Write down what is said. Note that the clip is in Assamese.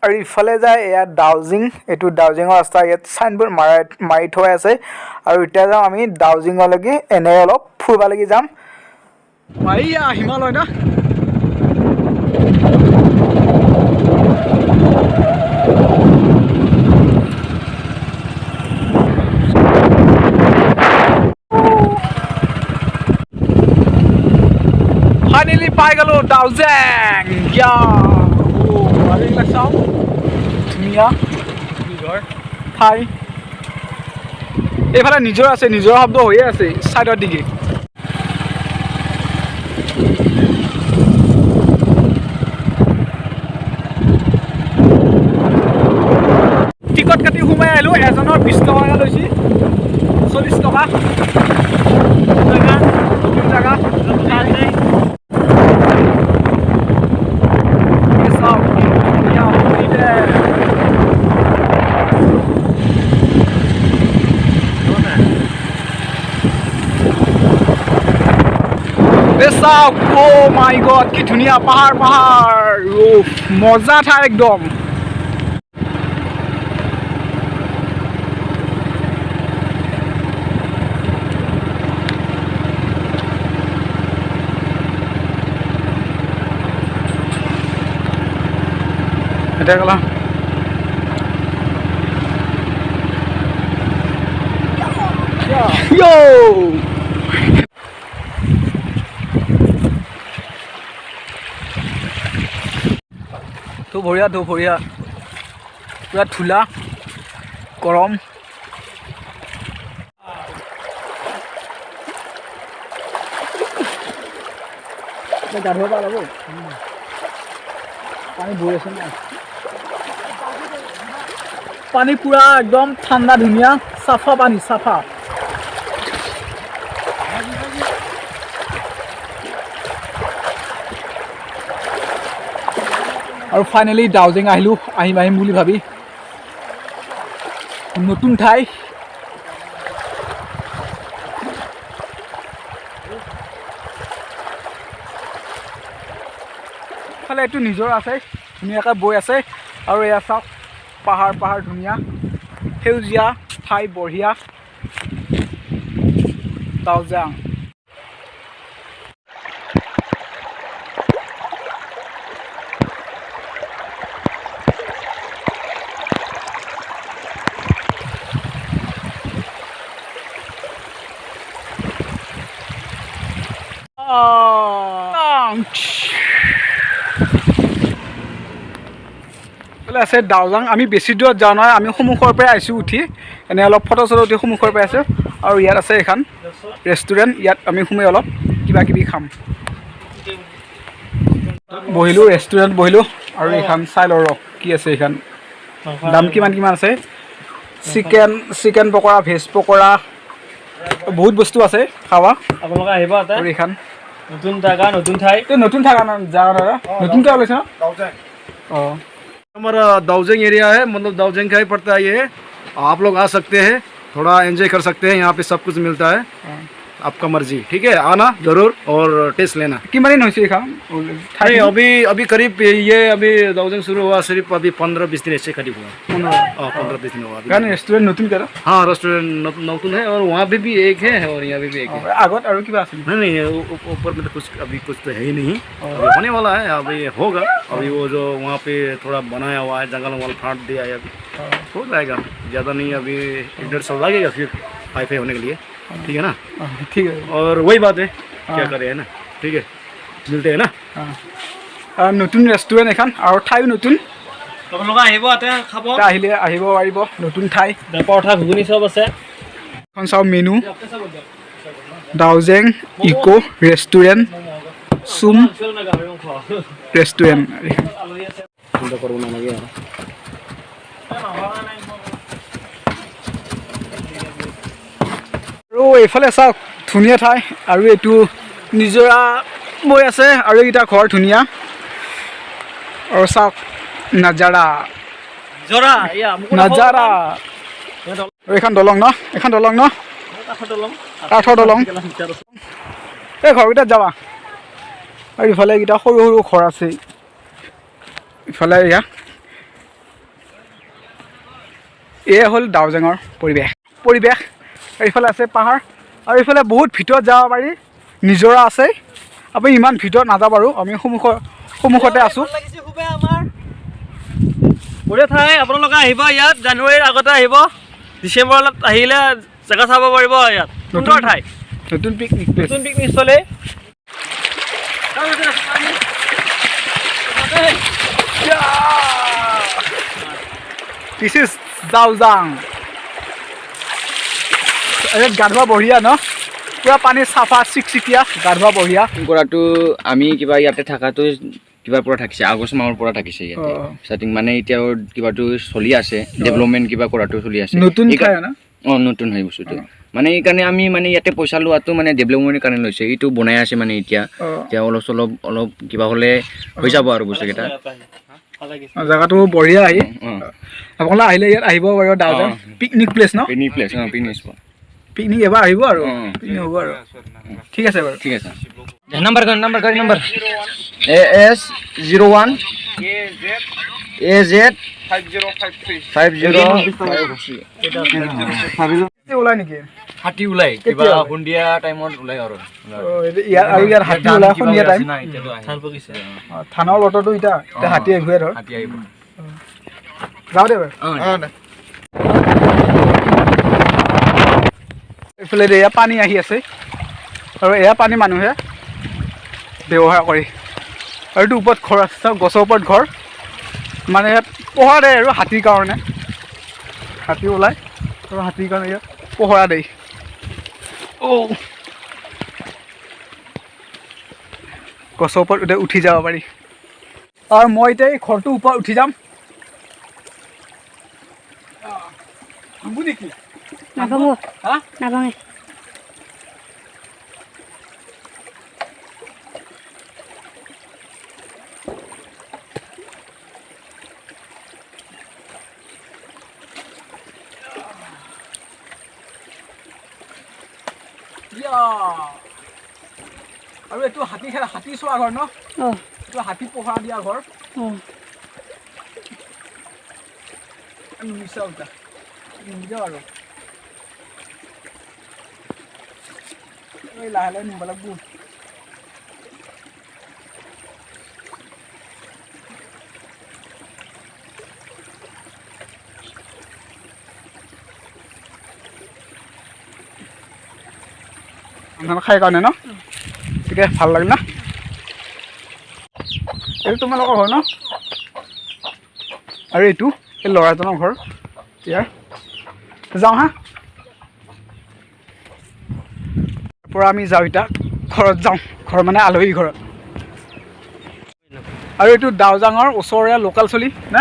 আৰু ইফালে যায় এয়া ডাউজিং, এইটো ডাউজিঙৰ ৰাস্তা। ইয়াত চাইনবোৰ্ড মাৰি থোৱা আছে। আৰু এতিয়া যাওঁ আমি ডাউজিঙলৈকে, এনে অলপ ফুৰিবলৈকে যাম। এয়া হিমালয় না, ফাইনেলি পাই গ'লো ডাউজিং। এইবিলাক চাওঁ, ধুনীয়া ঠাই। এইফালে নিজৰ আছে, নিজৰ শব্দ হৈয়ে আছে ছাইডৰ দিকে। টিকট কাটি সোমাই আহিলোঁ। এজনৰ 20 টকাকৈ লৈছে, 40 টকা। জেগা চাওক, অ' মাই গড, কি ধুনীয়া পাহাৰ পাহাৰ, মজা ঠাই একদম। এতিয়া গ'লা ধুবৰীয়া পুৰা ধূলা গৰম। গা ধুব পৰা যাব, পানী বৈ আছে না, পানী পুৰা একদম ঠাণ্ডা ধুনীয়া চাফা পানী, চাফা। আৰু ফাইনেলি ডাউজিং আহিলোঁ, আহিম বুলি ভাবি। নতুন ঠাই, ফালে এইটো নিজৰ আছে, ধুনীয়াকৈ বৈ আছে। আৰু এয়া চাওক, পাহাৰ পাহাৰ ধুনীয়া, সেউজীয়া ঠাই বঢ়িয়া ডাউজিং। আছে ডাউজিং। আমি বেছি দূৰত যাওঁ নহয়, আমি সন্মুখৰ পৰাই আহিছোঁ উঠি, এনে অলপ ফটো চটো উঠি সন্মুখৰ পৰাই আছোঁ। আৰু ইয়াত আছে এখন ৰেষ্টুৰেণ্ট, ইয়াত আমি সোমাই অলপ কিবা কিবি খাম। বহিলোঁ, ৰেষ্টুৰেণ্ট বহিলোঁ। আৰু এইখন চাই লওঁ ৰহ, কি আছে এইখন, দাম কিমান আছে। চিকেন পকৰা, ভেজ পকৰা, বহুত বস্তু আছে খাৱা। আপোনালোকে আহিব। আৰু এইখন নতুন জেগা, নতুন ঠাই, নতুন ঠাই নতুনকৈ ওলাইছে ন। অঁ, हमारा दाउजिंग एरिया है, मतलब दाउजिंग का ही पड़ता है ये। आप लोग आ सकते हैं, थोड़ा एंजॉय कर सकते हैं, यहाँ पे सब कुछ मिलता है, आपका मर्जी। ठीक है, आना जरूर और टेस्ट लेना। नहीं, अभी करीब ये अभी दाउजिंग शुरू हुआ सिर्फ अभी 15-20 दिन ऐसे करीब हुआ। 15-20 दिन हुआ। रेस्टोरेंट नतून करो। हाँ, रेस्टोरेंट नतून है, और वहाँ पे भी एक है और यहाँ पे भी एक है। नहीं, ऊपर में तो कुछ तो है ही नहीं, अभी होने वाला है, अभी होगा। अभी वो जो वहाँ पे थोड़ा बनाया हुआ है, जंगल वंगल फाट दिया है, अभी हो जाएगा, ज़्यादा नहीं, अभी 1-1.5 साल लगेगा फिर हाईफाई होने के लिए। ठीक है ना, ठीक है। और वही बात है, क्या करें, है ना। ठीक है, मिलते हैं ना। नतून रेस्टुरेंट एखान और ठाई नतून, আপোনালোকে আহিব, খাব, আহিলে আহিব পাৰিব। নতুন ঠাই, পৰঠা ঘুগুনি চব আছে। এখন চাওঁ মেনু, ডাউজিং ইকো ৰেষ্টুৰেণ্ট, চুম ৰেষ্টুৰেণ্ট। আৰু এইফালে চাওক, ধুনীয়া ঠাই। আৰু এইটো নিজৰা বৈ আছে, আৰু এইকেইটা ঘৰ ধুনীয়া। আৰু চাওক নাজাৰা, নাজাৰা। এইখন দলং ন, এইখন দলং ন, কাঠৰ দলং। এই ঘৰকেইটাত যাবা। আৰু ইফালে এইকেইটা সৰু সৰু ঘৰ আছে। ইফালে এয়া এয়া হ'ল ডাউজেঙৰ পৰিৱেশ আৰু এইফালে আছে পাহাৰ আৰু এইফালে বহুত ভিতৰত যাব পাৰি নিজৰা আছে আপুনি ইমান ভিতৰত নাযাব আৰু আমি সন্মুখতে আছোঁ বঢ়িয়া ঠাই আপোনালোকে আহিব ইয়াত জানুৱাৰীৰ আগতে আহিব ডিচেম্বৰত আহিলে জেগা চাব পাৰিব ইয়াত সুন্দৰ ঠাই নতুন পিকনিক স্থলী দিছ ইজ ডাউজাং গা ধোৱা বঢ়িয়া ন পুৰা পানী চাফা চিকচিকীয়া গা ধোৱা বঢ়িয়া কৰাটো আমি কিবা ইয়াতে থকাটো কিবাৰ পৰা থাকিছে আগষ্ট মাহৰ পৰা থাকিছে ইয়াতে ষ্টাৰ্টিং মানে এতিয়া কিবাটো চলি আছে ডেভেলপমেণ্ট কিবা কৰাটো চলি আছে নতুন ঠাই না নতুন হয় বস্তুটো মানে এইকাৰণে আমি মানে ইয়াতে পইচা লোৱাটো মানে ডেভেলপমেণ্টৰ কাৰণে লৈছে এইটো বনাই আছে মানে এতিয়া অলপ কিবা হ'লে হৈ যাব আৰু বস্তুকেইটা জেগাটো বঢ়িয়া আহি আপোনালোকে আহিলে ইয়াত আহিব পাৰিব ডাউজাং পিকনিক প্লেচ ন পিকনিক এবাৰ আহিব আৰু পিকনিক হ'ব আৰু ঠিক আছে বাৰু ঠিক আছে নাম্বাৰ গাড়ী নাম্বাৰ AS 01 AZ 5053 ওলাই নেকি হাতী ওলাই কিবা সন্ধিয়া টাইমত ওলাই আৰু ইয়াত হাতী ওলাই সন্ধিয়া টাইম থানাৰ বতৰটো এতিয়া হাতী আহিবহে ধৰ যাওঁ দে বাৰু এইফালে এয়া পানী আহি আছে আৰু এয়া পানী মানুহে ব্যৱহাৰ কৰে আৰু এইটো ওপৰত ঘৰ আছে গছৰ ওপৰত ঘৰ মানে ইয়াত পহৰা দিয়ে আৰু হাতীৰ কাৰণে হাতী ওলায় আৰু হাতীৰ কাৰণে ইয়াত পহৰা দিয়ে গছৰ ওপৰত এতিয়া উঠি যাব পাৰি আৰু মই এতিয়া এই ঘৰটোৰ ওপৰত উঠি যাম নেকি নাভাঙো নাভাঙে আৰু এইটো হাতী চোৱা ঘৰ ন এইটো হাতী পহৰা দিয়া ঘৰ নিচা উল্টা নিজাও আৰু লাহে লাহে নিব লাগিব খাই কাৰণে ন ঠিক আছে ভাল লাগে ন এইটো তোমালোকৰ ঘৰ ন আৰু এইটো এই ল'ৰাজনৰ ঘৰ ইয়াৰ যাওঁ হা পৰা আমি যাওঁ এতিয়া ঘৰত যাওঁ ঘৰ মানে আলহী ঘৰত আৰু এইটো ডাউজাঙৰ ওচৰৰে লোকেল চলি না